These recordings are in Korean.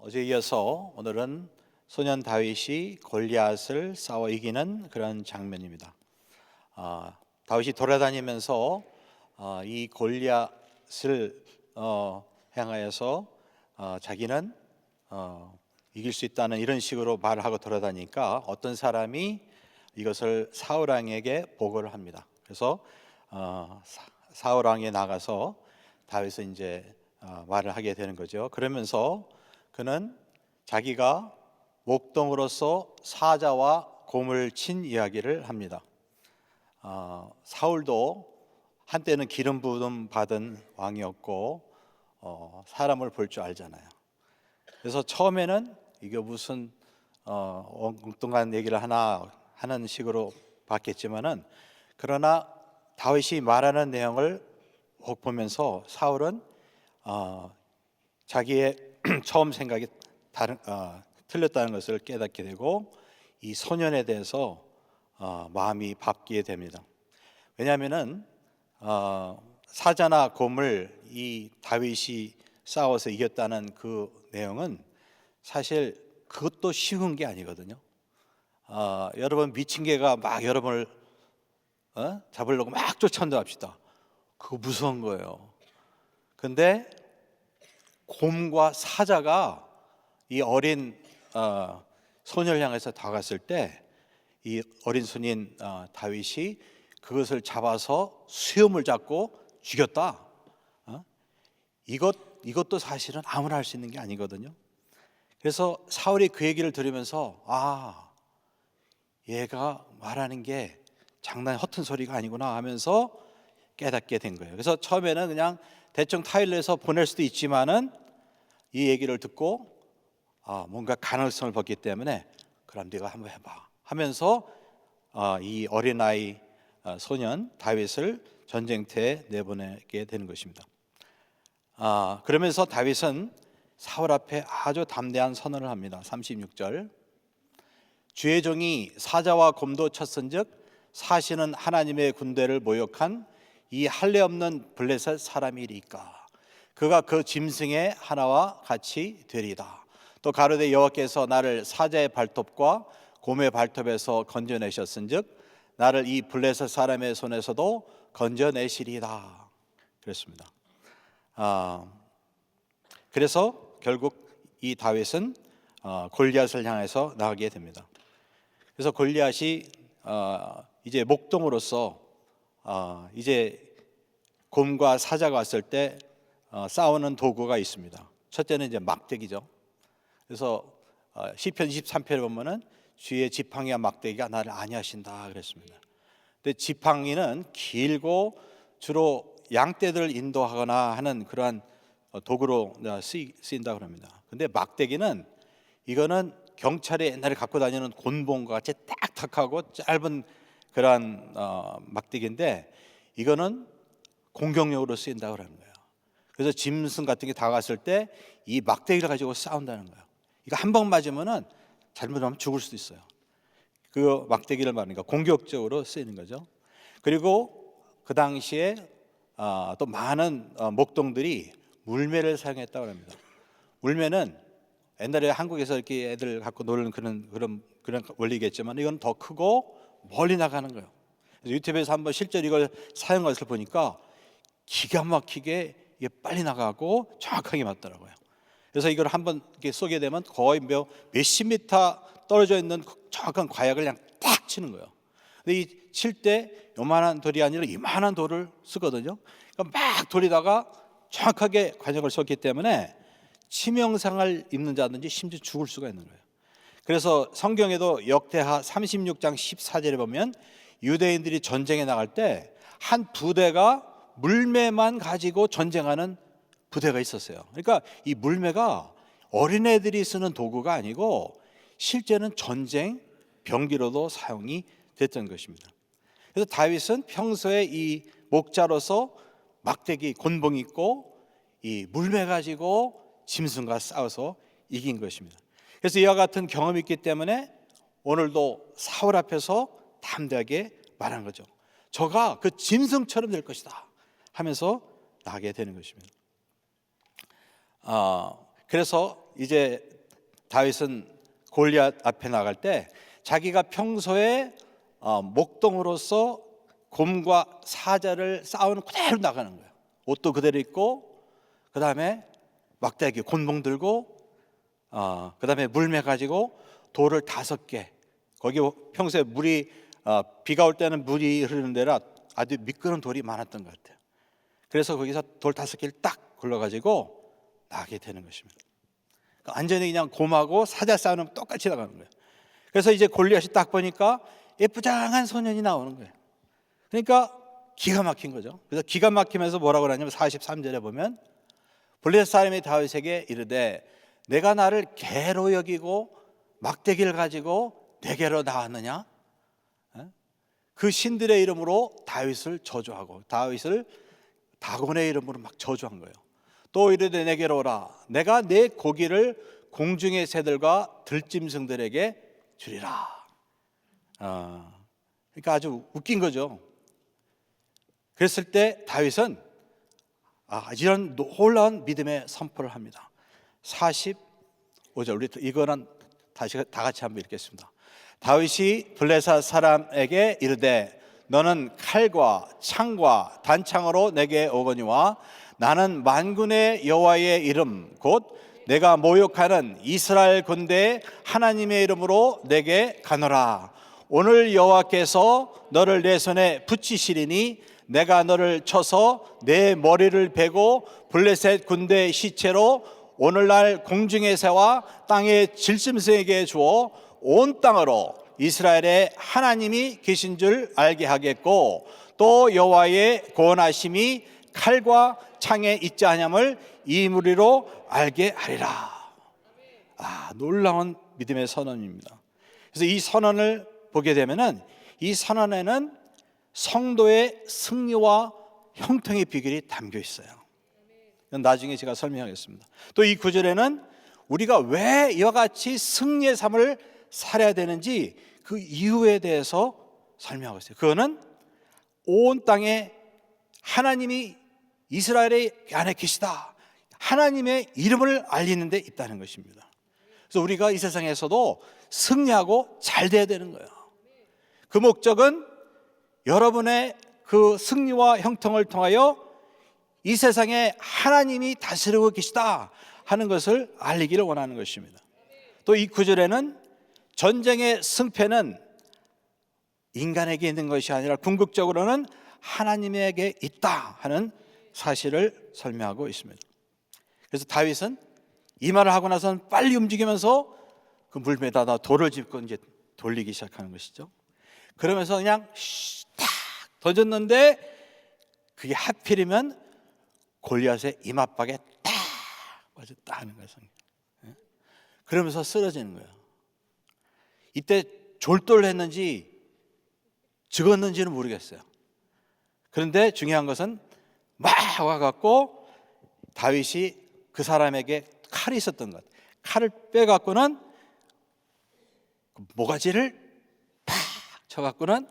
어제 이어서 오늘은 소년 다윗이 골리앗을 싸워 이기는 그런 장면입니다. 다윗이 돌아다니면서 이 골리앗을 향하여서 자기는 이길 수 있다는 이런 식으로 말을 하고 돌아다니니까 어떤 사람이 이것을 사울 왕에게 보고를 합니다. 그래서 사울 왕에 나가서 다윗은 이제 말을 하게 되는 거죠. 그러면서 그는 자기가 목동으로서 사자와 곰을 친 이야기를 합니다. 사울도 한때는 기름 부음 받은 왕이었고 사람을 볼 줄 알잖아요. 그래서 처음에는 이게 무슨 엉뚱한 얘기를 하나 하는 식으로 봤겠지만은, 그러나 다윗이 말하는 내용을 혹 보면서 사울은 자기의 처음 생각이 틀렸다는 것을 깨닫게 되고 이 소년에 대해서 마음이 바뀌게 됩니다. 왜냐하면은 사자나 곰을 이 다윗이 싸워서 이겼다는 그 내용은 사실 그것도 쉬운 게 아니거든요. 여러분, 미친 개가 막 여러분을 잡으려고 막 쫓아온다 합시다. 그거 무서운 거예요. 근데 곰과 사자가 이 어린 소년을 향해서 다가갔을 때 이 어린 손인 다윗이 그것을 잡아서 수염을 잡고 죽였다. 이것도 사실은 아무나 할 수 있는 게 아니거든요. 그래서 사울이 그 얘기를 들으면서 얘가 말하는 게 장난 허튼 소리가 아니구나 하면서 깨닫게 된 거예요. 그래서 처음에는 그냥 대충 타일러에서 보낼 수도 있지만은 이 얘기를 듣고 뭔가 가능성을 봤기 때문에 그럼 네가 한번 해봐 하면서 이 어린아이 소년 다윗을 전쟁터에 내보내게 되는 것입니다. 그러면서 다윗은 사울 앞에 아주 담대한 선언을 합니다. 36절, 주의 종이 사자와 곰도 쳤은즉 사시는 하나님의 군대를 모욕한 이 할례 없는 블레셋 사람이리까. 그가 그 짐승의 하나와 같이 되리다. 또 가로되 여호와께서 나를 사자의 발톱과 곰의 발톱에서 건져내셨은즉 나를 이 블레셋 사람의 손에서도 건져내시리다. 그랬습니다. 그래서 결국 이 다윗은 골리앗을 향해서 나가게 됩니다. 그래서 골리앗이 이제 목동으로서 이제 곰과 사자가 왔을 때 싸우는 도구가 있습니다. 첫째는 이제 막대기죠. 그래서 시편 23편에 보면은 주의 지팡이와 막대기가 나를 안위하신다 그랬습니다. 근데 지팡이는 길고 주로 양떼들을 인도하거나 하는 그러한 도구로 쓰인다고 합니다. 근데 막대기는 이거는 경찰이 옛날에 갖고 다니는 곤봉과 같이 딱딱하고 짧은 그러한 막대기인데 이거는 공격용으로 쓰인다고 하는 거예요. 그래서 짐승 같은 게 다가갔을 때 이 막대기를 가지고 싸운다는 거예요. 이거 한 번 맞으면은 잘못하면 죽을 수도 있어요. 그 막대기를 말하니까 공격적으로 쓰이는 거죠. 그리고 그 당시에 또 많은 목동들이 물매를 사용했다고 합니다. 물매는 옛날에 한국에서 이렇게 애들 갖고 노는 그런 원리겠지만 이건 더 크고 멀리 나가는 거예요. 그래서 유튜브에서 한번 실제로 이걸 사용한 것을 보니까 기가 막히게 이게 빨리 나가고 정확하게 맞더라고요. 그래서 이걸 한번 이렇게 쏘게 되면 거의 몇십 미터 떨어져 있는 정확한 과약을 그냥 탁 치는 거예요. 근데 이 칠 때 요만한 돌이 아니라 이만한 돌을 쓰거든요. 그러니까 막 돌리다가 정확하게 과약을 쏘기 때문에 치명상을 입는 자든지 심지어 죽을 수가 있는 거예요. 그래서 성경에도 역대하 36장 14절에 보면 유대인들이 전쟁에 나갈 때 한 부대가 물매만 가지고 전쟁하는 부대가 있었어요. 그러니까 이 물매가 어린애들이 쓰는 도구가 아니고 실제는 전쟁 병기로도 사용이 됐던 것입니다. 그래서 다윗은 평소에 이 목자로서 막대기 곤봉이 있고 이 물매 가지고 짐승과 싸워서 이긴 것입니다. 그래서 이와 같은 경험이 있기 때문에 오늘도 사울 앞에서 담대하게 말한 거죠. 저가 그 짐승처럼 될 것이다 하면서 나가게 되는 것입니다. 그래서 이제 다윗은 골리앗 앞에 나갈 때 자기가 평소에 목동으로서 곰과 사자를 싸우는 그대로 나가는 거예요. 옷도 그대로 입고, 그 다음에 막대기 곤봉 들고, 그 다음에 물매 가지고 돌을 5개, 거기 평소에 물이 비가 올 때는 물이 흐르는 데라 아주 미끄러운 돌이 많았던 것 같아요. 그래서 거기서 돌 5개를 딱 굴러가지고 나가게 되는 것입니다. 그러니까 완전히 그냥 곰하고 사자 싸우는 똑같이 나가는 거예요. 그래서 이제 골리앗이 딱 보니까 예쁘장한 소년이 나오는 거예요. 그러니까 기가 막힌 거죠. 그래서 기가 막히면서 뭐라고 하냐면 43절에 보면 블레셋 사람이 다윗에게 이르되 내가 나를 개로 여기고 막대기를 가지고 내게로 나왔느냐? 그 신들의 이름으로 다윗을 저주하고 다윗을 다곤의 이름으로 막 저주한 거예요. 또 이르되 내게로 오라. 내가 내 고기를 공중의 새들과 들짐승들에게 주리라. 그러니까 아주 웃긴 거죠. 그랬을 때 다윗은 이런 놀라운 믿음의 선포를 합니다. 45절, 우리 이거는 다시 다 같이 한번 읽겠습니다. 다윗이 블레셋 사람에게 이르되 너는 칼과 창과 단창으로 내게 오거니와 나는 만군의 여호와의 이름 곧 내가 모욕하는 이스라엘 군대의 하나님의 이름으로 내게 가노라. 오늘 여호와께서 너를 내 손에 붙이시리니 내가 너를 쳐서 내 머리를 베고 블레셋 군대의 시체로 오늘날 공중의 새와 땅의 질짐승에게 주어 온 땅으로 이스라엘의 하나님이 계신 줄 알게 하겠고 또 여호와의 구원하심이 칼과 창에 있지 아니함을 이 무리로 알게 하리라. 놀라운 믿음의 선언입니다. 그래서 이 선언을 보게 되면은 이 선언에는 성도의 승리와 형통의 비결이 담겨 있어요. 나중에 제가 설명하겠습니다. 또 이 구절에는 우리가 왜 이와 같이 승리의 삶을 살아야 되는지 그 이유에 대해서 설명하고 있어요. 그거는 온 땅에 하나님이 이스라엘의 안에 계시다, 하나님의 이름을 알리는 데 있다는 것입니다. 그래서 우리가 이 세상에서도 승리하고 잘 돼야 되는 거예요. 그 목적은 여러분의 그 승리와 형통을 통하여 이 세상에 하나님이 다스리고 계시다 하는 것을 알리기를 원하는 것입니다. 또 이 구절에는 전쟁의 승패는 인간에게 있는 것이 아니라 궁극적으로는 하나님에게 있다 하는 사실을 설명하고 있습니다. 그래서 다윗은 이 말을 하고 나서는 빨리 움직이면서 그 물매다가 돌을 짚고 이제 돌리기 시작하는 것이죠. 그러면서 그냥 딱 던졌는데 그게 하필이면 골리앗의 이마박에 딱 맞았다 하는 거예요. 그러면서 쓰러지는 거예요. 이때 졸도를 했는지 죽었는지는 모르겠어요. 그런데 중요한 것은 막 와갖고 다윗이 그 사람에게 칼이 있었던 것, 칼을 빼갖고는 모가지를 팍 쳐갖고는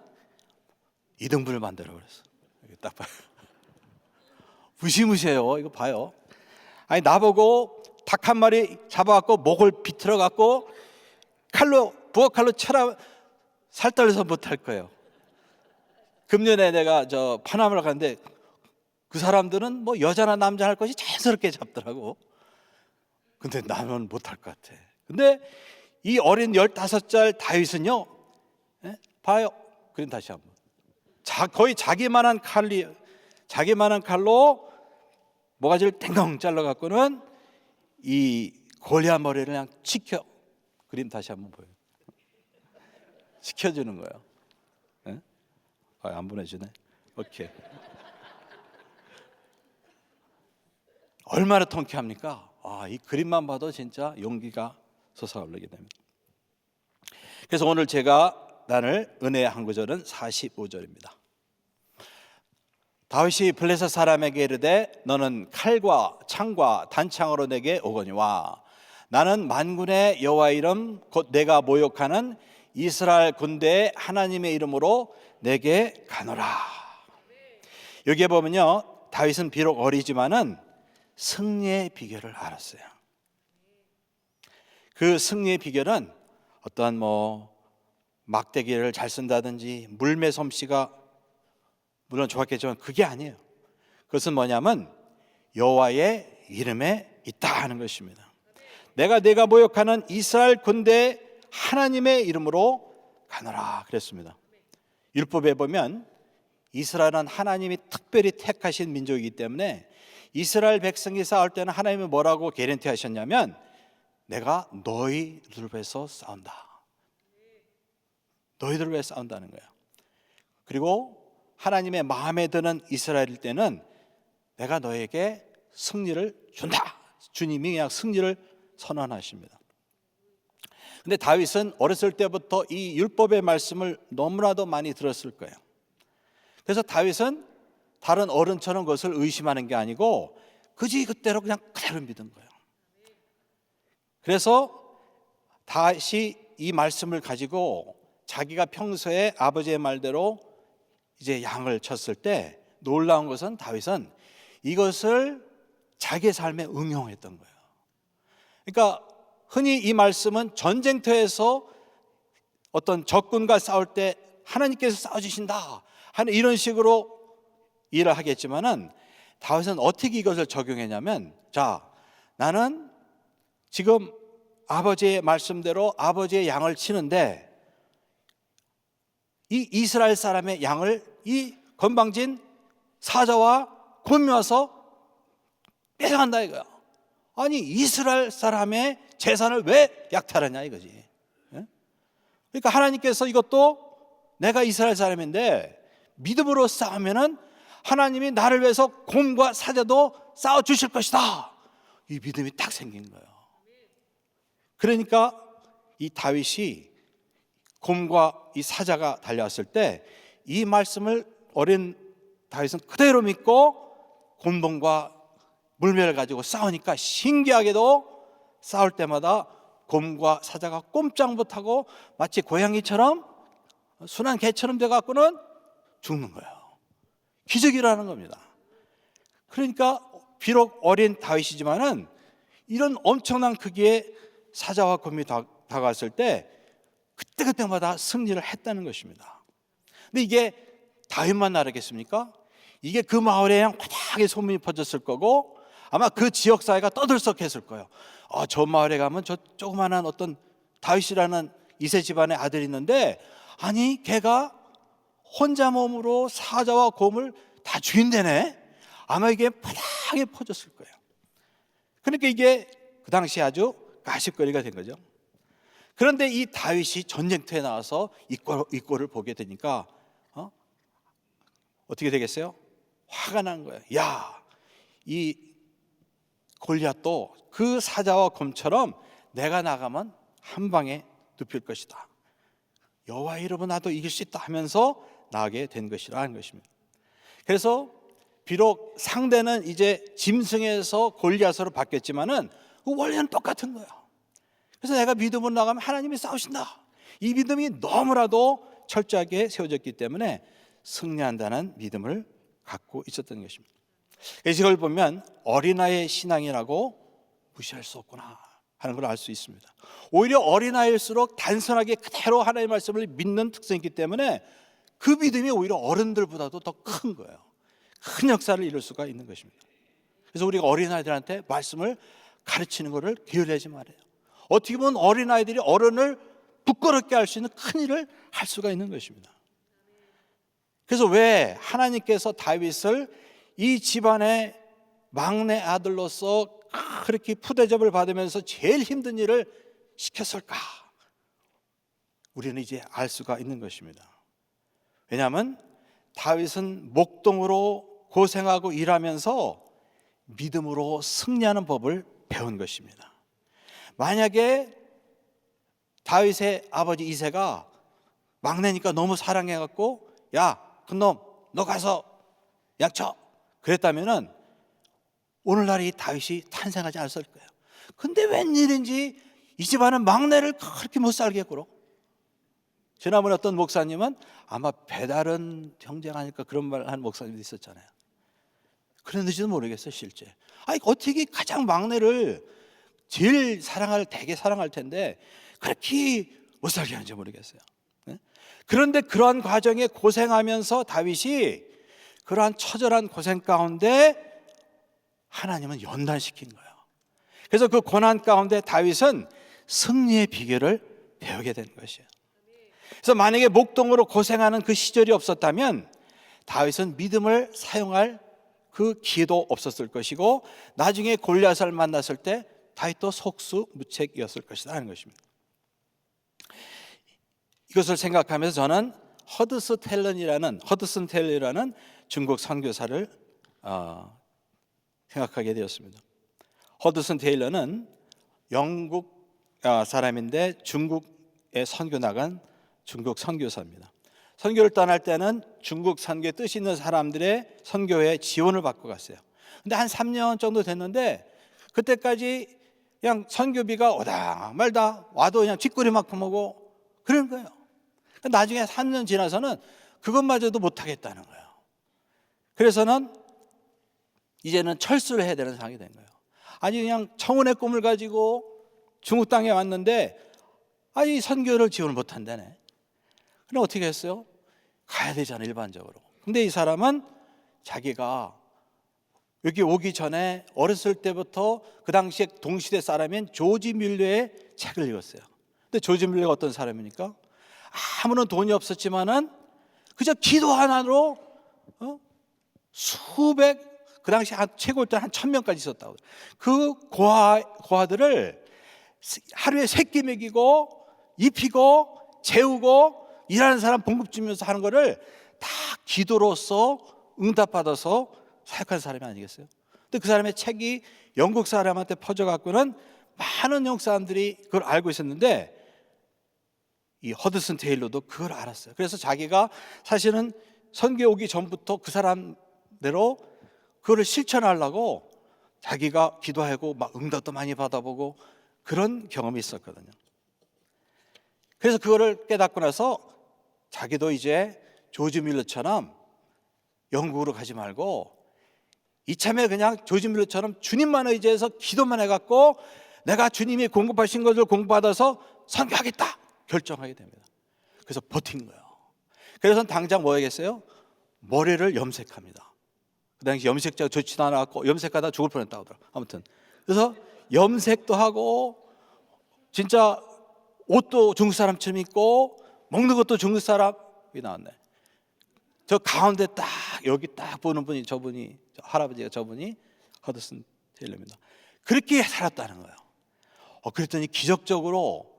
이등분을 만들어 버렸어. 여기 딱 봐요. 무시무시해요. 이거 봐요. 아니 나보고 닭 한 마리 잡아갖고 목을 비틀어갖고 칼로 부엌칼로 쳐라 살떨려서 못할 거예요. 금년에 내가 저 파나마를 갔는데 그 사람들은 뭐 여자나 남자 할 것이 자연스럽게 잡더라고. 근데 나는 못할 것 같아. 근데 이 어린 15살 다윗은요, 봐요. 그럼 다시 한번. 거의 자기만한 칼로 모가지를 땡덩 잘라갖고는 이 골리앗 머리를 그냥 치켜. 그림 다시 한번 보여요. 시켜주는 거예요. 안 보내주네. 오케이. 얼마나 통쾌합니까? 이 그림만 봐도 진짜 용기가 솟아오르게 됩니다. 그래서 오늘 제가 나눌 은혜의 한 구절은 45절입니다. 다윗이 블레셋 사람에게 이르되 너는 칼과 창과 단창으로 내게 오거니와 나는 만군의 여호와의 이름 곧 내가 모욕하는 이스라엘 군대의 하나님의 이름으로 내게 가노라. 여기에 보면요, 다윗은 비록 어리지만은 승리의 비결을 알았어요. 그 승리의 비결은 어떠한 막대기를 잘 쓴다든지 물매 솜씨가 물론 좋았겠지만 그게 아니에요. 그것은 뭐냐면 여호와의 이름에 있다 하는 것입니다. 내가 모욕하는 이스라엘 군대 하나님의 이름으로 가노라 그랬습니다. 율법에 보면 이스라엘은 하나님이 특별히 택하신 민족이기 때문에 이스라엘 백성이 싸울 때는 하나님이 뭐라고 개런티 하셨냐면 내가 너희들을 위해서 싸운다. 너희들을 위해 싸운다는 거예요. 그리고 하나님의 마음에 드는 이스라엘일 때는 내가 너에게 승리를 준다. 주님이 그냥 승리를 선언하십니다. 근데 다윗은 어렸을 때부터 이 율법의 말씀을 너무나도 많이 들었을 거예요. 그래서 다윗은 다른 어른처럼 그것을 의심하는 게 아니고 그때로 그냥 그대로 믿은 거예요. 그래서 다시 이 말씀을 가지고 자기가 평소에 아버지의 말대로 이제 양을 쳤을 때 놀라운 것은 다윗은 이것을 자기의 삶에 응용했던 거예요. 그러니까 흔히 이 말씀은 전쟁터에서 어떤 적군과 싸울 때 하나님께서 싸워주신다 하는 이런 식으로 일을 하겠지만은 다윗은 어떻게 이것을 적용했냐면 자, 나는 지금 아버지의 말씀대로 아버지의 양을 치는데 이 이스라엘 사람의 양을 이 건방진 사자와 곰이 와서 뺏어간다 이거야. 아니 이스라엘 사람의 재산을 왜 약탈하냐 이거지. 그러니까 하나님께서 이것도 내가 이스라엘 사람인데 믿음으로 싸우면은 하나님이 나를 위해서 곰과 사자도 싸워 주실 것이다. 이 믿음이 딱 생긴 거예요. 그러니까 이 다윗이 곰과 이 사자가 달려왔을 때 이 말씀을 어린 다윗은 그대로 믿고 곰동과 물매를 가지고 싸우니까 신기하게도 싸울 때마다 곰과 사자가 꼼짝 못하고 마치 고양이처럼 순한 개처럼 돼갖고는 죽는 거예요. 기적이라는 겁니다. 그러니까 비록 어린 다윗이지만은 이런 엄청난 크기의 사자와 곰이 다가왔을 때 그때마다 승리를 했다는 것입니다. 근데 이게 다윗만 알았겠습니까? 이게 그 마을에 그냥 바닥에 소문이 퍼졌을 거고 아마 그 지역 사회가 떠들썩했을 거예요. 저 마을에 가면 저 조그만한 어떤 다윗이라는 이세 집안의 아들이 있는데 아니 걔가 혼자 몸으로 사자와 곰을 다 죽인다네. 아마 이게 바닥에 퍼졌을 거예요. 그러니까 이게 그 당시에 아주 가십거리가 된 거죠. 그런데 이 다윗이 전쟁터에 나와서 이 꼴을 보게 되니까 어떻게 되겠어요? 화가 난 거예요. 야, 이 골리앗도 그 사자와 곰처럼 내가 나가면 한 방에 눕힐 것이다. 여호와 이름은 나도 이길 수 있다 하면서 나가게 된 것이라는 것입니다. 그래서 비록 상대는 이제 짐승에서 골리앗으로 바뀌었지만은 원래는 똑같은 거예요. 그래서 내가 믿음으로 나가면 하나님이 싸우신다. 이 믿음이 너무나도 철저하게 세워졌기 때문에 승리한다는 믿음을 갖고 있었던 것입니다. 그래서 이걸 보면 어린아이의 신앙이라고 무시할 수 없구나 하는 걸 알 수 있습니다. 오히려 어린아이일수록 단순하게 그대로 하나님의 말씀을 믿는 특성이 있기 때문에 그 믿음이 오히려 어른들보다도 더 큰 거예요. 큰 역사를 이룰 수가 있는 것입니다. 그래서 우리가 어린아이들한테 말씀을 가르치는 것을 게을리하지 말아요. 어떻게 보면 어린아이들이 어른을 부끄럽게 할 수 있는 큰 일을 할 수가 있는 것입니다. 그래서 왜 하나님께서 다윗을 이 집안의 막내 아들로서 그렇게 푸대접을 받으면서 제일 힘든 일을 시켰을까? 우리는 이제 알 수가 있는 것입니다. 왜냐하면 다윗은 목동으로 고생하고 일하면서 믿음으로 승리하는 법을 배운 것입니다. 만약에 다윗의 아버지 이새가 막내니까 너무 사랑해갖고 야, 큰놈 너 가서 양쳐 그랬다면은 오늘날 이 다윗이 탄생하지 않았을 거예요. 근데 웬일인지 이 집안은 막내를 그렇게 못 살게 했고 지난번에 어떤 목사님은 아마 배다른 형제가 아닐까 그런 말 한 목사님도 있었잖아요. 그랬는지도 모르겠어요 실제. 아니 어떻게 가장 막내를 제일 되게 사랑할 텐데 그렇게 못 살게 하는지 모르겠어요. 그런데 그러한 과정에 고생하면서 다윗이 그러한 처절한 고생 가운데 하나님은 연단시킨 거예요. 그래서 그 고난 가운데 다윗은 승리의 비결을 배우게 된 것이에요. 그래서 만약에 목동으로 고생하는 그 시절이 없었다면 다윗은 믿음을 사용할 그 기회도 없었을 것이고 나중에 골리앗을 만났을 때 다윗도 속수무책이었을 것이다 하는 것입니다. 이것을 생각하면서 저는 허드슨 텔러라는 중국 선교사를 생각하게 되었습니다. 허드슨 테일러는 영국 사람인데 중국에 선교 나간 중국 선교사입니다. 선교를 떠날 때는 중국 선교에 뜻 있는 사람들의 선교에 지원을 받고 갔어요. 근데 한 3년 정도 됐는데 그때까지 그냥 선교비가 오다 말다 와도 그냥 뒷구리만큼 오고 그런 거예요. 나중에 3년 지나서는 그것마저도 못하겠다는 거예요. 그래서는 이제는 철수를 해야 되는 상황이 된 거예요. 아니 그냥 청운의 꿈을 가지고 중국 땅에 왔는데 아니 선교를 지원을 못한다네. 그럼 어떻게 했어요? 가야 되잖아요, 일반적으로. 근데 이 사람은 자기가 여기 오기 전에 어렸을 때부터 그 당시에 동시대 사람인 조지 밀러의 책을 읽었어요. 근데 조지 밀러가 어떤 사람입니까? 아무런 돈이 없었지만은 그저 기도 하나로 그 당시 최고일 때 한 1000명까지 있었다고. 그 고아들을 하루에 새끼 먹이고 입히고 재우고 일하는 사람 봉급 주면서 하는 거를 다 기도로서 응답받아서 사역한 사람이 아니겠어요? 근데 그 사람의 책이 영국 사람한테 퍼져갖고는 많은 영국 사람들이 그걸 알고 있었는데 이 허드슨 테일러도 그걸 알았어요. 그래서 자기가 사실은 선교 오기 전부터 그 사람대로 그거를 실천하려고 자기가 기도하고 막 응답도 많이 받아보고 그런 경험이 있었거든요. 그래서 그거를 깨닫고 나서 자기도 이제 조지 밀러처럼 영국으로 가지 말고 이참에 그냥 조지 밀러처럼 주님만 의지해서 기도만 해갖고 내가 주님이 공급하신 것을 공부받아서 선교하겠다 결정하게 됩니다. 그래서 버틴 거예요. 그래서 당장 뭐 하겠어요? 머리를 염색합니다. 그 당시 염색제가 좋지도 않았고 염색하다 죽을 뻔했다고 하더라고요. 아무튼 그래서 염색도 하고 진짜 옷도 중국 사람처럼 입고 먹는 것도 중국 사람이 나왔네. 저 가운데 딱 여기 딱 보는 분이 저분이 할아버지가 저분이 허드슨 테일러입니다. 그렇게 살았다는 거예요. 그랬더니 기적적으로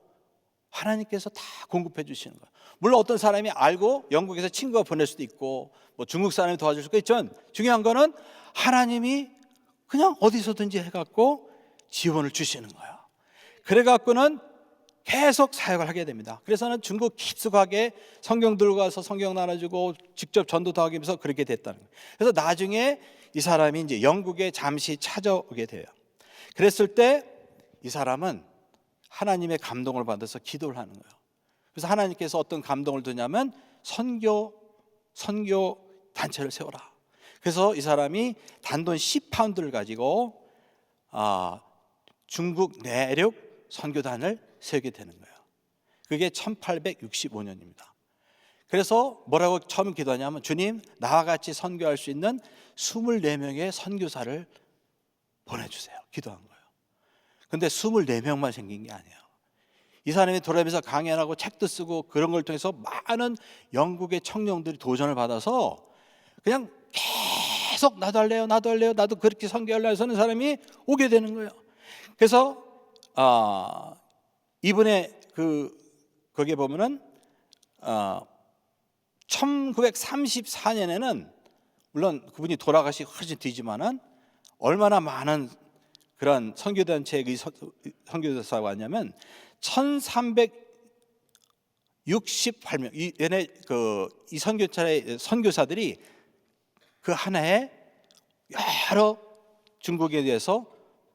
하나님께서 다 공급해 주시는 거예요. 물론 어떤 사람이 알고 영국에서 친구가 보낼 수도 있고 뭐 중국 사람이 도와줄 수도 있지만 중요한 거는 하나님이 그냥 어디서든지 해갖고 지원을 주시는 거예요. 그래갖고는 계속 사역을 하게 됩니다. 그래서는 중국 깊숙하게 성경 들고 가서 성경 나눠주고 직접 전도도 하면서 그렇게 됐다는 거예요. 그래서 나중에 이 사람이 이제 영국에 잠시 찾아오게 돼요. 그랬을 때 이 사람은 하나님의 감동을 받아서 기도를 하는 거예요. 그래서 하나님께서 어떤 감동을 주냐면 선교 단체를 세워라. 그래서 이 사람이 단돈 10파운드를 가지고 중국 내륙 선교단을 세우게 되는 거예요. 그게 1865년입니다. 그래서 뭐라고 처음 기도하냐면 주님 나와 같이 선교할 수 있는 24명의 선교사를 보내주세요. 기도한 거예요. 근데 24명만 생긴 게 아니에요. 이 사람이 돌아다니면서 강연하고 책도 쓰고 그런 걸 통해서 많은 영국의 청년들이 도전을 받아서 그냥 계속 나도 할래요, 나도 그렇게 선교하려고 하는 사람이 오게 되는 거예요. 그래서 이분의 거기에 보면은 1934년에는 물론 그분이 돌아가시기 훨씬 뒤지만은 얼마나 많은 그런 선교단체의 선교사가 왔냐면 1368명 이 선교사들이 그 한 해에 여러 중국에 대해서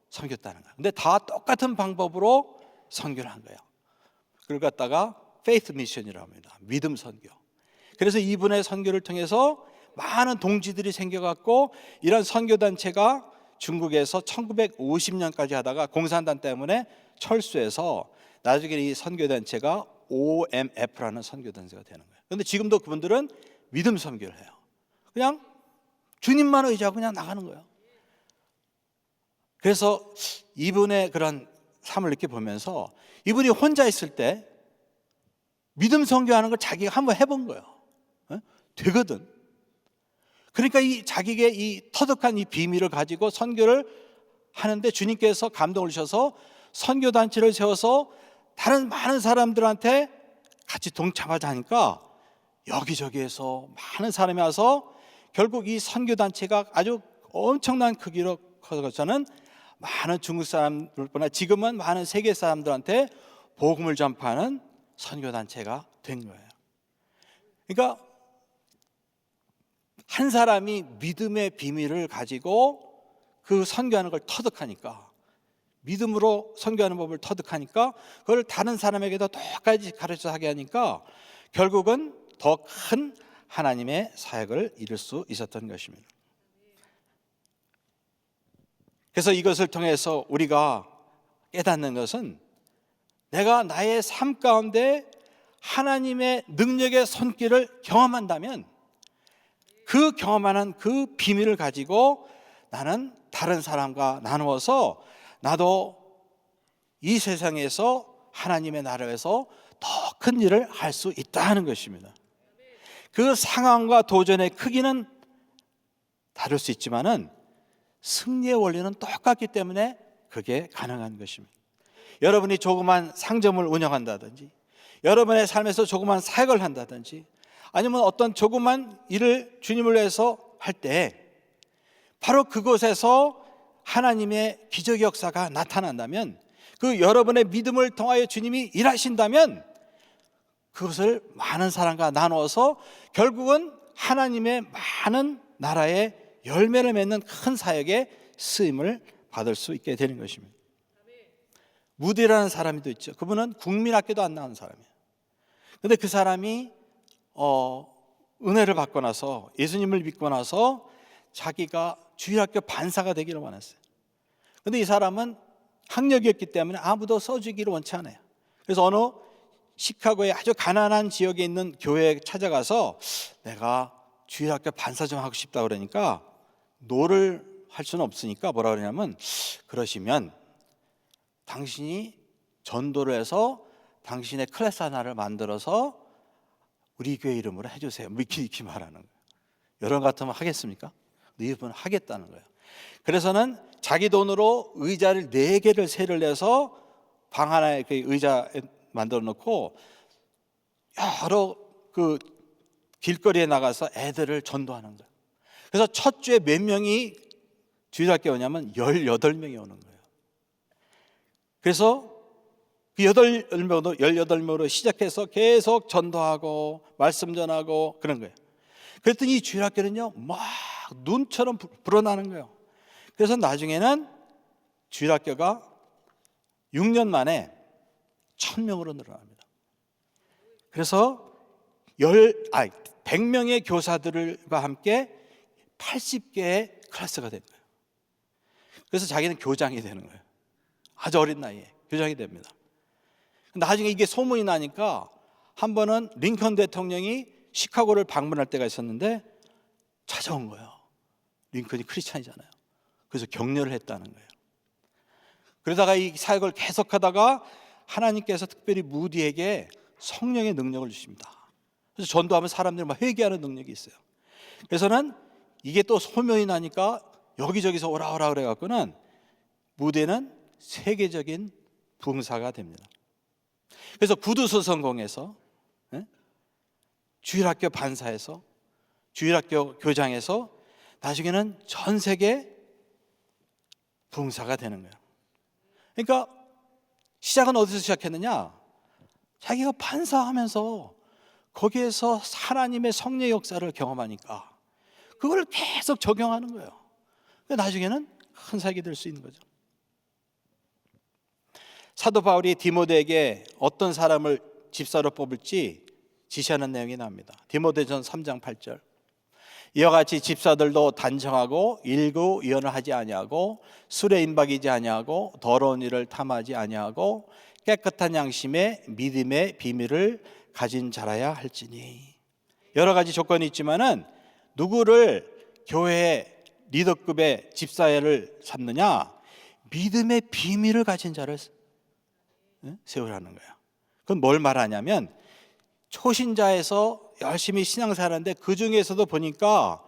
선교했다는 거예요. 근데 다 똑같은 방법으로 선교를 한 거예요. 그걸 갖다가 페이스 미션이라고 합니다. 믿음 선교. 그래서 이분의 선교를 통해서 많은 동지들이 생겨갖고 이런 선교단체가 중국에서 1950년까지 하다가 공산당 때문에 철수해서 나중에 이 선교단체가 OMF라는 선교단체가 되는 거예요. 그런데 지금도 그분들은 믿음 선교를 해요. 그냥 주님만 의지하고 그냥 나가는 거예요. 그래서 이분의 그런 삶을 이렇게 보면서 이분이 혼자 있을 때 믿음 선교하는 걸 자기가 한번 해본 거예요. 되거든. 그러니까 이 자기의 이 터득한 이 비밀을 가지고 선교를 하는데 주님께서 감동을 주셔서 선교단체를 세워서 다른 많은 사람들한테 같이 동참하자 하니까 여기저기에서 많은 사람이 와서 결국 이 선교단체가 아주 엄청난 크기로 커서는 많은 중국 사람들뿐만 아니라 지금은 많은 세계 사람들한테 복음을 전파하는 선교단체가 된 거예요. 그러니까 한 사람이 믿음의 비밀을 가지고 그 선교하는 걸 터득하니까, 믿음으로 선교하는 법을 터득하니까 그걸 다른 사람에게도 똑같이 가르쳐 하게 하니까 결국은 더 큰 하나님의 사역을 이룰 수 있었던 것입니다. 그래서 이것을 통해서 우리가 깨닫는 것은 내가 나의 삶 가운데 하나님의 능력의 손길을 경험한다면 그 경험하는 그 비밀을 가지고 나는 다른 사람과 나누어서 나도 이 세상에서 하나님의 나라에서 더 큰 일을 할 수 있다 하는 것입니다. 그 상황과 도전의 크기는 다를 수 있지만은 승리의 원리는 똑같기 때문에 그게 가능한 것입니다. 여러분이 조그만 상점을 운영한다든지, 여러분의 삶에서 조그만 사역을 한다든지, 아니면 어떤 조그만 일을 주님을 위해서 할 때 바로 그곳에서 하나님의 기적 역사가 나타난다면, 그 여러분의 믿음을 통하여 주님이 일하신다면 그것을 많은 사람과 나누어서 결국은 하나님의 많은 나라의 열매를 맺는 큰 사역에 쓰임을 받을 수 있게 되는 것입니다. 무디라는 사람이 또 있죠. 그분은 국민학교도 안 나온 사람이에요. 그런데 그 사람이 은혜를 받고 나서, 예수님을 믿고 나서 자기가 주일학교 반사가 되기를 원했어요. 그런데 이 사람은 학력이었기 때문에 아무도 써주기를 원치 않아요. 그래서 어느 시카고의 아주 가난한 지역에 있는 교회에 찾아가서 내가 주일학교 반사 좀 하고 싶다 그러니까 노를 할 수는 없으니까 뭐라 그러냐면, 그러시면 당신이 전도를 해서 당신의 클래스 하나를 만들어서 우리 교회 이름으로 해주세요. 이렇게 말하는 거예요. 여러분 같으면 하겠습니까? 이분은 하겠다는 거예요. 그래서는 자기 돈으로 의자를 4개를 세를 내서 방 하나에 그 의자 만들어 놓고 여러 그 길거리에 나가서 애들을 전도하는 거예요. 그래서 첫 주에 몇 명이 주일학교에 오냐면 18명이 오는 거예요. 그래서 그 18명으로 시작해서 계속 전도하고 말씀 전하고 그런 거예요. 그랬더니 이 주일학교는요 막 눈처럼 불어나는 거예요. 그래서 나중에는 주일학교가 6년 만에 1000명으로 늘어납니다. 그래서 100명의 교사들과 함께 80개의 클래스가 된 거예요. 그래서 자기는 교장이 되는 거예요. 아주 어린 나이에 교장이 됩니다. 나중에 이게 소문이 나니까 한 번은 링컨 대통령이 시카고를 방문할 때가 있었는데 찾아온 거예요. 링컨이 크리스찬이잖아요. 그래서 격려를 했다는 거예요. 그러다가 이 사역을 계속하다가 하나님께서 특별히 무디에게 성령의 능력을 주십니다. 그래서 전도하면 사람들이 막 회개하는 능력이 있어요. 그래서는 이게 또 소문이 나니까 여기저기서 오라 그래갖고는 무디는 세계적인 부흥사가 됩니다. 그래서 구두소 성공에서, 주일학교 반사에서, 주일학교 교장에서 나중에는 전 세계 부흥사가 되는 거예요. 그러니까 시작은 어디서 시작했느냐? 자기가 반사하면서 거기에서 하나님의 성령 역사를 경험하니까 그걸 계속 적용하는 거예요. 나중에는 큰 사역이 될 수 있는 거죠. 사도 바울이 디모데에게 어떤 사람을 집사로 뽑을지 지시하는 내용이 나옵니다. 디모데전 3장 8절. 이와 같이 집사들도 단정하고 일구의연을 하지 아니하고 술에 임박이지 아니하고 더러운 일을 탐하지 아니하고 깨끗한 양심에 믿음의 비밀을 가진 자라야 할지니. 여러 가지 조건이 있지만은 누구를 교회 리더급의 집사를 삼느냐? 믿음의 비밀을 가진 자를 세우라는 거야. 그건 뭘 말하냐면 초신자에서 열심히 신앙생활하는데 그 중에서도 보니까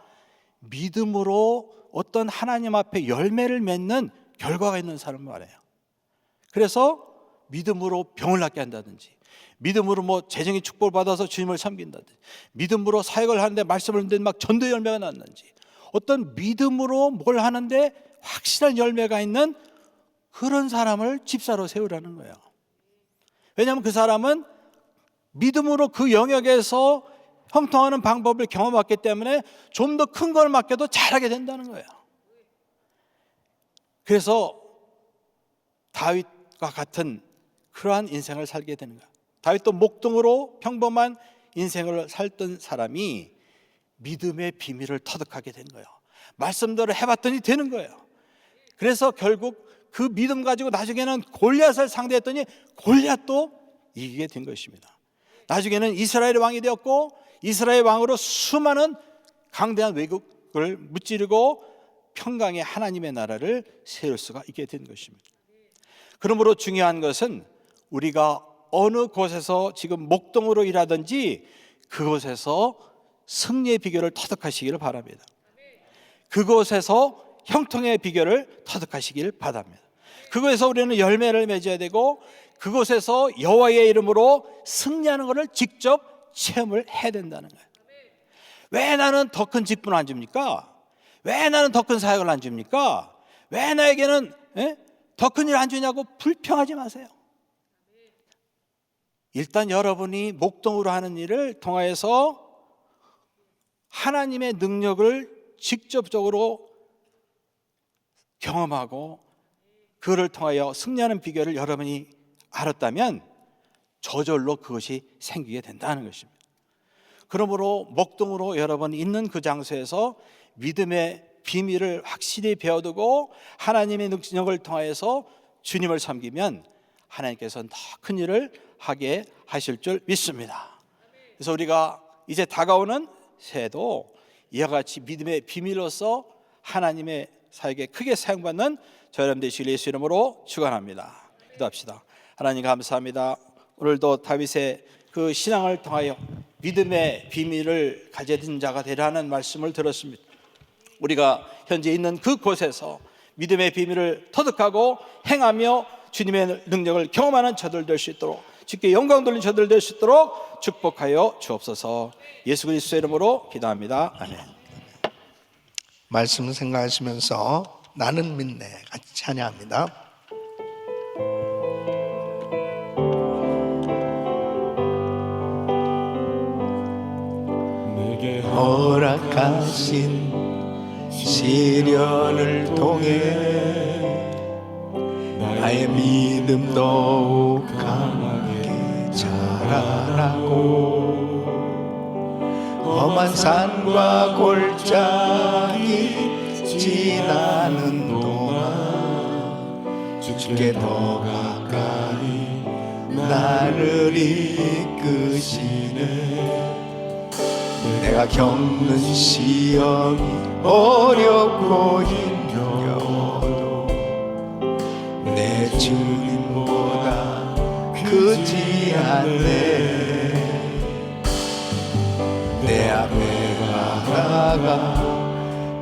믿음으로 어떤 하나님 앞에 열매를 맺는 결과가 있는 사람을 말해요. 그래서 믿음으로 병을 낫게 한다든지, 믿음으로 뭐 재정의 축복을 받아서 주님을 섬긴다든지, 믿음으로 사역을 하는데 말씀을 듣는데 막 전도 열매가 났는지, 어떤 믿음으로 뭘 하는데 확실한 열매가 있는 그런 사람을 집사로 세우라는 거예요. 왜냐하면 그 사람은 믿음으로 그 영역에서 형통하는 방법을 경험했기 때문에 좀 더 큰 걸 맡겨도 잘하게 된다는 거예요. 그래서 다윗과 같은 그러한 인생을 살게 되는 거예요. 다윗도 목동으로 평범한 인생을 살던 사람이 믿음의 비밀을 터득하게 된 거예요. 말씀대로 해봤더니 되는 거예요. 그래서 결국 그 믿음 가지고 나중에는 골리앗을 상대했더니 골리앗도 이기게 된 것입니다. 나중에는 이스라엘의 왕이 되었고 이스라엘 왕으로 수많은 강대한 외국을 무찌르고 평강의 하나님의 나라를 세울 수가 있게 된 것입니다. 그러므로 중요한 것은 우리가 어느 곳에서 지금 목동으로 일하든지 그곳에서 승리의 비결을 터득하시기를 바랍니다. 그곳에서 형통의 비결을 터득하시길 바랍니다. 그곳에서 우리는 열매를 맺어야 되고 그곳에서 여호와의 이름으로 승리하는 것을 직접 체험을 해야 된다는 거예요. 왜 나는 더 큰 직분을 안 줍니까? 왜 나는 더 큰 사역을 안 줍니까? 왜 나에게는 더 큰 일 안 주냐고 불평하지 마세요. 일단 여러분이 목동으로 하는 일을 통하여서 하나님의 능력을 직접적으로 경험하고 그를 통하여 승리하는 비결을 여러분이 알았다면 저절로 그것이 생기게 된다는 것입니다. 그러므로 목동으로 여러분이 있는 그 장소에서 믿음의 비밀을 확실히 배워두고 하나님의 능력을 통하여서 주님을 섬기면 하나님께서는 더 큰 일을 하게 하실 줄 믿습니다. 그래서 우리가 이제 다가오는 새해도 이와 같이 믿음의 비밀로서 하나님의 사역에 크게 사용받는 저 여러분 되시길 예수 이름으로 축원합니다. 기도합시다. 하나님 감사합니다. 오늘도 다윗의 그 신앙을 통하여 믿음의 비밀을 가진 자가 되라는 말씀을 들었습니다. 우리가 현재 있는 그곳에서 믿음의 비밀을 터득하고 행하며 주님의 능력을 경험하는 저들 될 수 있도록 주께 영광 돌린 저들 될 수 있도록 축복하여 주옵소서. 예수 그리스도의 이름으로 기도합니다. 아멘. 말씀 생각하시면서 나는 믿네 같이 찬양합니다. 내게 허락하신 시련을 통해 나의 믿음 더욱 강하게 자라나고 험한 산과 골짜기 지나는 동안 주께 더 가까이 나를 이끄시네. 내가 겪는 시험이 어렵고 힘겨워도 내 주님보다 크지 않네. 내 앞에 바다가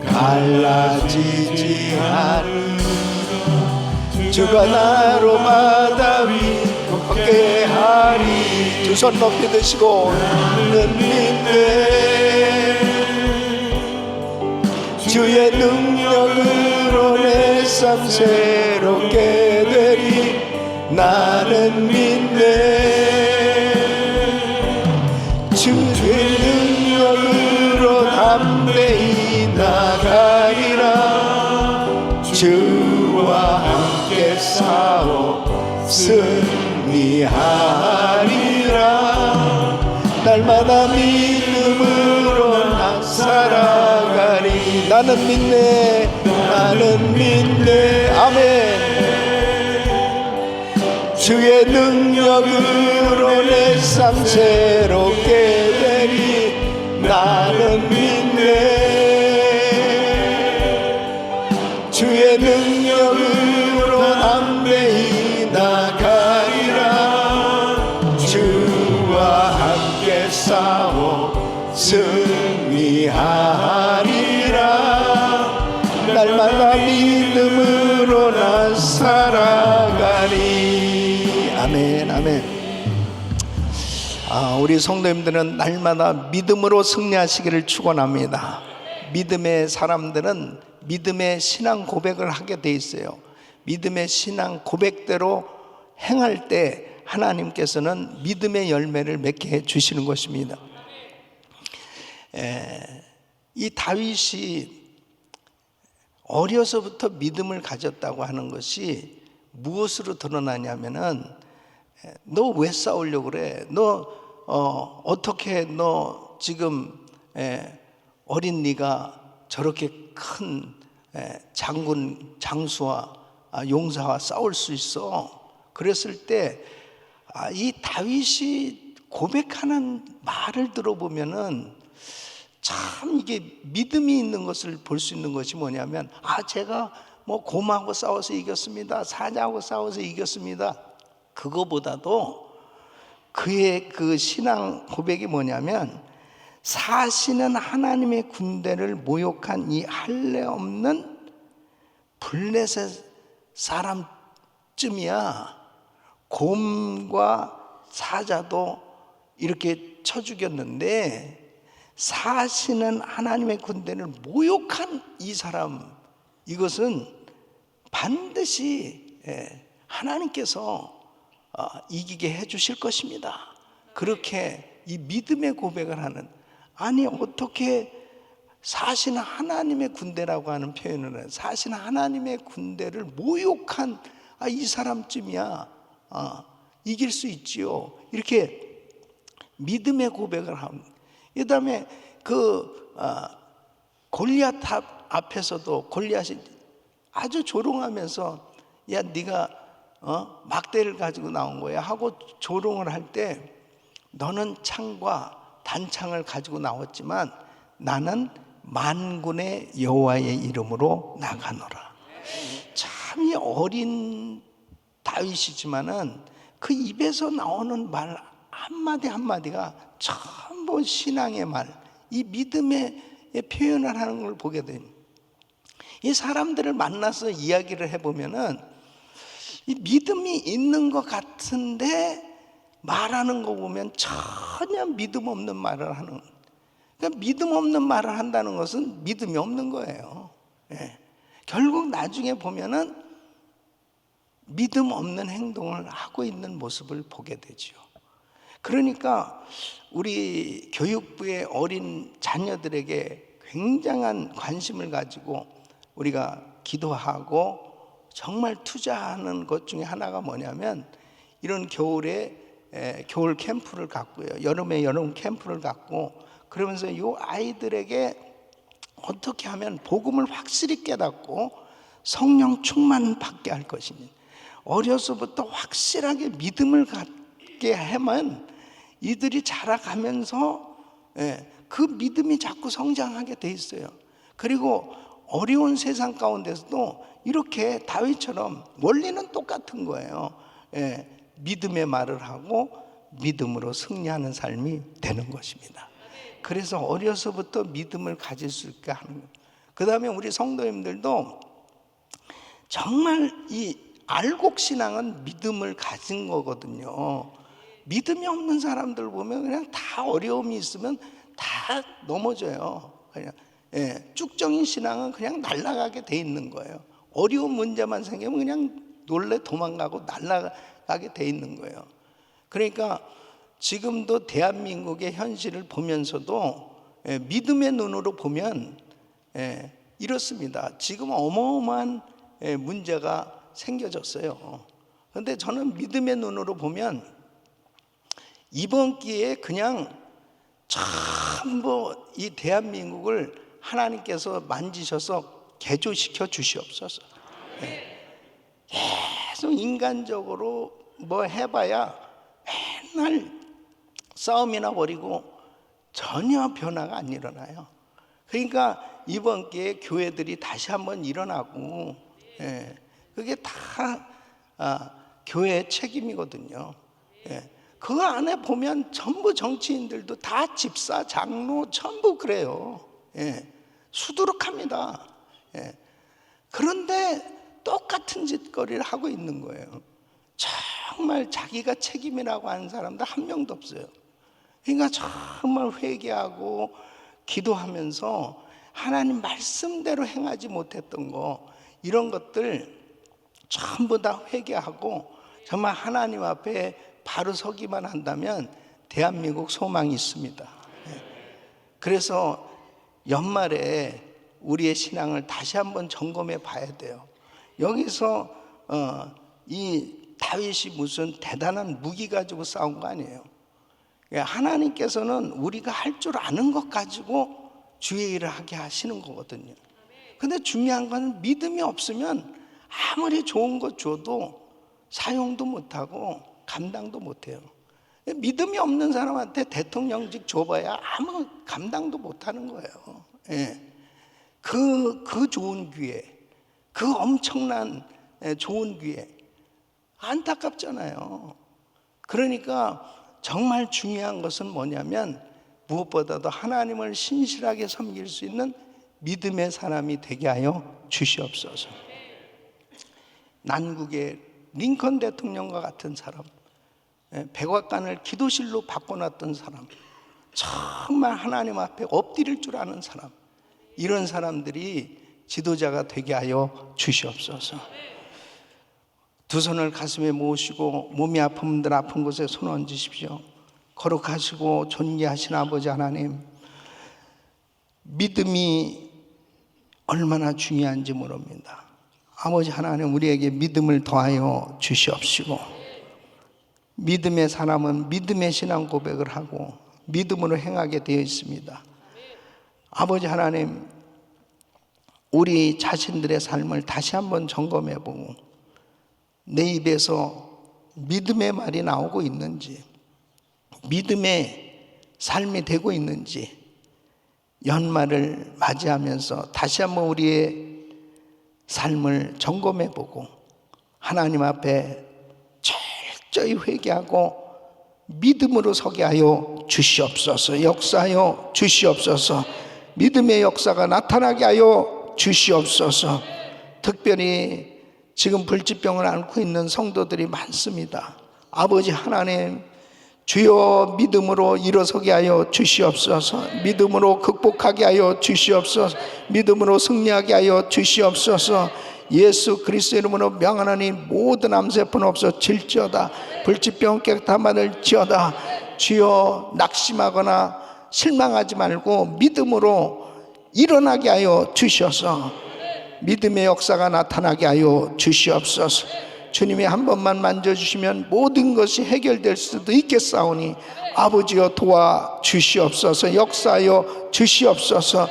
갈라지지 않으리라. 주가 나로 바다 위 걷게 하리. 두 손 높이 드시고 나는 믿네. 주의 능력으로 내 삶 새롭게 되리. 나는 믿네. 주의 능력으로 담대히 나가리라. 주와 함께 싸워 승리하리라. 날마다 믿음으로 난 살아 나는 믿네 나는 믿네 아멘. 주의 능력으로 내 삶 새롭게 되리 나는 믿네. 주의 능력으로 담대히 나가리라. 주와 함께 싸워 승리하리라. 날마다 믿음으로 나 살아가리. 아멘 아멘. 우리 성도님들은 날마다 믿음으로 승리하시기를 축원합니다. 믿음의 사람들은 믿음의 신앙 고백을 하게 돼 있어요. 믿음의 신앙 고백대로 행할 때 하나님께서는 믿음의 열매를 맺게 해 주시는 것입니다. 이 다윗이 어려서부터 믿음을 가졌다고 하는 것이 무엇으로 드러나냐면은 너 왜 싸우려고 그래? 너 어떻게 너 지금 어린 네가 저렇게 큰 장군 장수와 용사와 싸울 수 있어? 그랬을 때 이 다윗이 고백하는 말을 들어보면은 참 이게 믿음이 있는 것을 볼 수 있는 것이 뭐냐면 제가 뭐 곰하고 싸워서 이겼습니다. 사자하고 싸워서 이겼습니다. 그거보다도 그의 그 신앙 고백이 뭐냐면 사시는 하나님의 군대를 모욕한 이 할례 없는 블레셋 사람쯤이야 곰과 사자도 이렇게 쳐 죽였는데 사시는 하나님의 군대를 모욕한 이 사람, 이것은 반드시 하나님께서 이기게 해 주실 것입니다. 그렇게 이 믿음의 고백을 하는, 아니 어떻게 사시는 하나님의 군대라고 하는 표현을 해요. 사시는 하나님의 군대를 모욕한 이 사람쯤이야 이길 수 있지요. 이렇게 믿음의 고백을 합니다. 그 다음에 골리앗 앞에서도 골리앗이 아주 조롱하면서 야 네가 막대를 가지고 나온 거야 하고 조롱을 할 때 너는 창과 단창을 가지고 나왔지만 나는 만군의 여호와의 이름으로 나가노라. 참 이 어린 다윗이지만은 그 입에서 나오는 말 한마디 한마디가 전부 신앙의 말, 이 믿음의 표현을 하는 걸 보게 됩니다. 이 사람들을 만나서 이야기를 해보면은 이 믿음이 있는 것 같은데 말하는 거 보면 전혀 믿음 없는 말을 하는. 그러니까 믿음 없는 말을 한다는 것은 믿음이 없는 거예요. 결국 나중에 보면은 믿음 없는 행동을 하고 있는 모습을 보게 되죠. 그러니까 우리 교육부의 어린 자녀들에게 굉장한 관심을 가지고 우리가 기도하고 정말 투자하는 것 중에 하나가 뭐냐면 이런 겨울에 겨울 캠프를 갖고요, 여름에 여름 캠프를 갖고 그러면서 이 아이들에게 어떻게 하면 복음을 확실히 깨닫고 성령 충만 받게 할 것입니다. 어려서부터 확실하게 믿음을 갖게 하면 이들이 자라가면서 그 믿음이 자꾸 성장하게 돼 있어요. 그리고 어려운 세상 가운데서도 이렇게 다윗처럼 원리는 똑같은 거예요. 믿음의 말을 하고 믿음으로 승리하는 삶이 되는 것입니다. 그래서 어려서부터 믿음을 가질 수 있게 하는 거예요. 그 다음에 우리 성도님들도 정말 이 알곡신앙은 믿음을 가진 거거든요. 믿음이 없는 사람들 보면 그냥 다 어려움이 있으면 다 넘어져요. 그냥 쭉정인 신앙은 그냥 날아가게 돼 있는 거예요. 어려운 문제만 생기면 그냥 놀래 도망가고 날아가게 돼 있는 거예요. 그러니까 지금도 대한민국의 현실을 보면서도 믿음의 눈으로 보면 이렇습니다. 지금 어마어마한 문제가 생겨졌어요. 그런데 저는 믿음의 눈으로 보면 이번 기회에 그냥 전부 이 대한민국을 하나님께서 만지셔서 개조시켜 주시옵소서. 계속 인간적으로 뭐 해봐야 맨날 싸움이나 벌이고 전혀 변화가 안 일어나요. 그러니까 이번 기회에 교회들이 다시 한번 일어나고, 그게 다 교회의 책임이거든요. 그 안에 보면 전부 정치인들도 다 집사, 장로 전부 그래요. 수두룩합니다. 그런데 똑같은 짓거리를 하고 있는 거예요. 정말 자기가 책임이라고 하는 사람도 한 명도 없어요. 그러니까 정말 회개하고 기도하면서 하나님 말씀대로 행하지 못했던 거, 이런 것들 전부 다 회개하고 정말 하나님 앞에 바로 서기만 한다면 대한민국 소망이 있습니다. 그래서 연말에 우리의 신앙을 다시 한번 점검해 봐야 돼요. 여기서 이 다윗이 무슨 대단한 무기 가지고 싸운 거 아니에요. 하나님께서는 우리가 할 줄 아는 것 가지고 주의 일을 하게 하시는 거거든요. 근데 중요한 건 믿음이 없으면 아무리 좋은 것 줘도 사용도 못하고 감당도 못해요. 믿음이 없는 사람한테 대통령직 줘봐야 아무 감당도 못하는 거예요. 그 좋은 기회, 그 엄청난 좋은 기회, 안타깝잖아요. 그러니까 정말 중요한 것은 뭐냐면 무엇보다도 하나님을 신실하게 섬길 수 있는 믿음의 사람이 되게 하여 주시옵소서. 난국의 링컨 대통령과 같은 사람, 백악관을 기도실로 바꿔놨던 사람, 정말 하나님 앞에 엎드릴 줄 아는 사람, 이런 사람들이 지도자가 되게 하여 주시옵소서. 두 손을 가슴에 모으시고 몸이 아픈 분들 아픈 곳에 손 얹으십시오. 거룩하시고 존귀하신 아버지 하나님, 믿음이 얼마나 중요한지 모릅니다. 아버지 하나님, 우리에게 믿음을 더하여 주시옵시고, 믿음의 사람은 믿음의 신앙 고백을 하고 믿음으로 행하게 되어 있습니다. 아버지 하나님, 우리 자신들의 삶을 다시 한번 점검해 보고 내 입에서 믿음의 말이 나오고 있는지, 믿음의 삶이 되고 있는지, 연말을 맞이하면서 다시 한번 우리의 삶을 점검해 보고 하나님 앞에 철저히 회개하고 믿음으로 서게 하여 주시옵소서. 역사하여 주시옵소서. 믿음의 역사가 나타나게 하여 주시옵소서. 특별히 지금 불치병을 앓고 있는 성도들이 많습니다. 아버지 하나님, 주여 믿음으로 일어서게 하여 주시옵소서. 믿음으로 극복하게 하여 주시옵소서. 믿음으로 승리하게 하여 주시옵소서. 예수 그리스도 이름으로 명하노니 모든 암세포는 없어질지어다. 불치병 깨끗한 받을지어다. 주여 낙심하거나 실망하지 말고 믿음으로 일어나게 하여 주셔서 믿음의 역사가 나타나게 하여 주시옵소서. 주님이 한 번만 만져주시면 모든 것이 해결될 수도 있겠사오니 아버지여 도와주시옵소서. 역사하여 주시옵소서.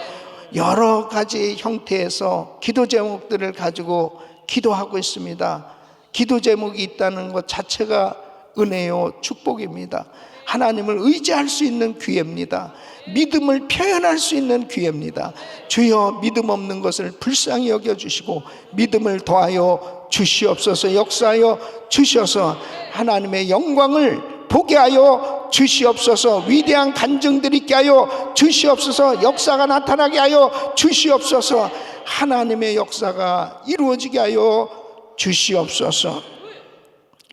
여러 가지 형태에서 기도 제목들을 가지고 기도하고 있습니다. 기도 제목이 있다는 것 자체가 은혜요 축복입니다. 하나님을 의지할 수 있는 기회입니다. 믿음을 표현할 수 있는 기회입니다. 주여 믿음 없는 것을 불쌍히 여겨주시고 믿음을 더하여 주시옵소서. 역사하여 주셔서 하나님의 영광을 보게 하여 주시옵소서. 위대한 간증들 있게 하여 주시옵소서. 역사가 나타나게 하여 주시옵소서. 하나님의 역사가 이루어지게 하여 주시옵소서.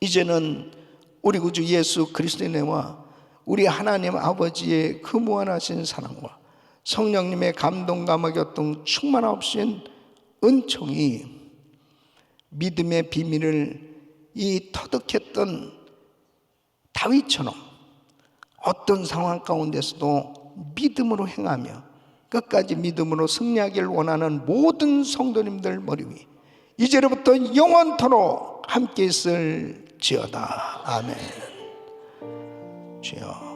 이제는 우리 구주 예수 그리스도의 은혜와 우리 하나님 아버지의 그 무한하신 사랑과 성령님의 감동 감화교통 충만하신 은총이 믿음의 비밀을 이 터득했던 다윗처럼 어떤 상황 가운데서도 믿음으로 행하며 끝까지 믿음으로 승리하기를 원하는 모든 성도님들 머리 위 이제로부터 영원토록 함께 있을지어다. 아멘. 주여.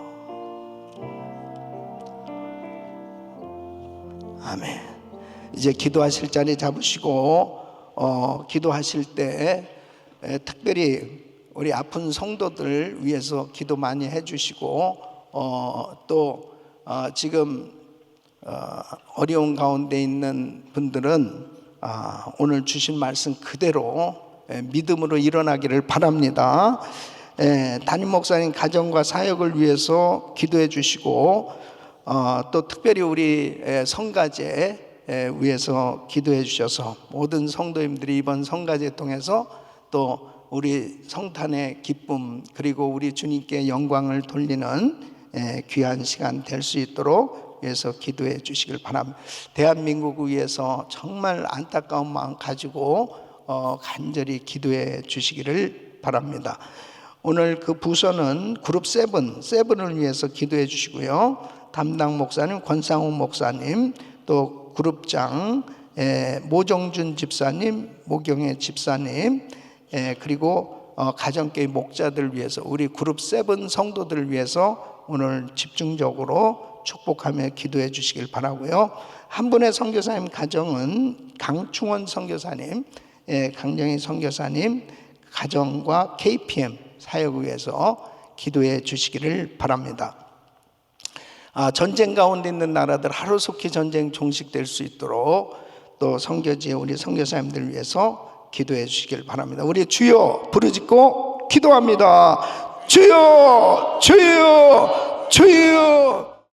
아멘. 이제 기도하실 자리 잡으시고 기도하실 때 특별히 우리 아픈 성도들 위해서 기도 많이 해주시고 또 지금 어려운 가운데 있는 분들은 오늘 주신 말씀 그대로 믿음으로 일어나기를 바랍니다. 담임 목사님 가정과 사역을 위해서 기도해 주시고 또 특별히 우리 성가제 위해서 기도해 주셔서 모든 성도님들이 이번 성가제 통해서 또 우리 성탄의 기쁨 그리고 우리 주님께 영광을 돌리는 귀한 시간 될 수 있도록 위해서 기도해 주시길 바랍니다. 대한민국을 위해서 정말 안타까운 마음 가지고 간절히 기도해 주시기를 바랍니다. 오늘 그 부서는 그룹 세븐을 위해서 기도해 주시고요. 담당 목사님 권상훈 목사님, 또 그룹장 모정준 집사님, 모경혜 집사님, 그리고 가정교회 목자들 위해서 우리 그룹 세븐 성도들을 위해서 오늘 집중적으로 축복하며 기도해 주시길 바라고요. 한 분의 선교사님 가정은 강충원 선교사님, 강정희 선교사님 가정과 KPM 사역을 위해서 기도해 주시기를 바랍니다. 전쟁 가운데 있는 나라들 하루속히 전쟁 종식될 수 있도록 또 선교지에 우리 선교사님들을 위해서 기도해 주시길 바랍니다. 우리 주여 부르짖고 기도합니다. 주여 주여 주여.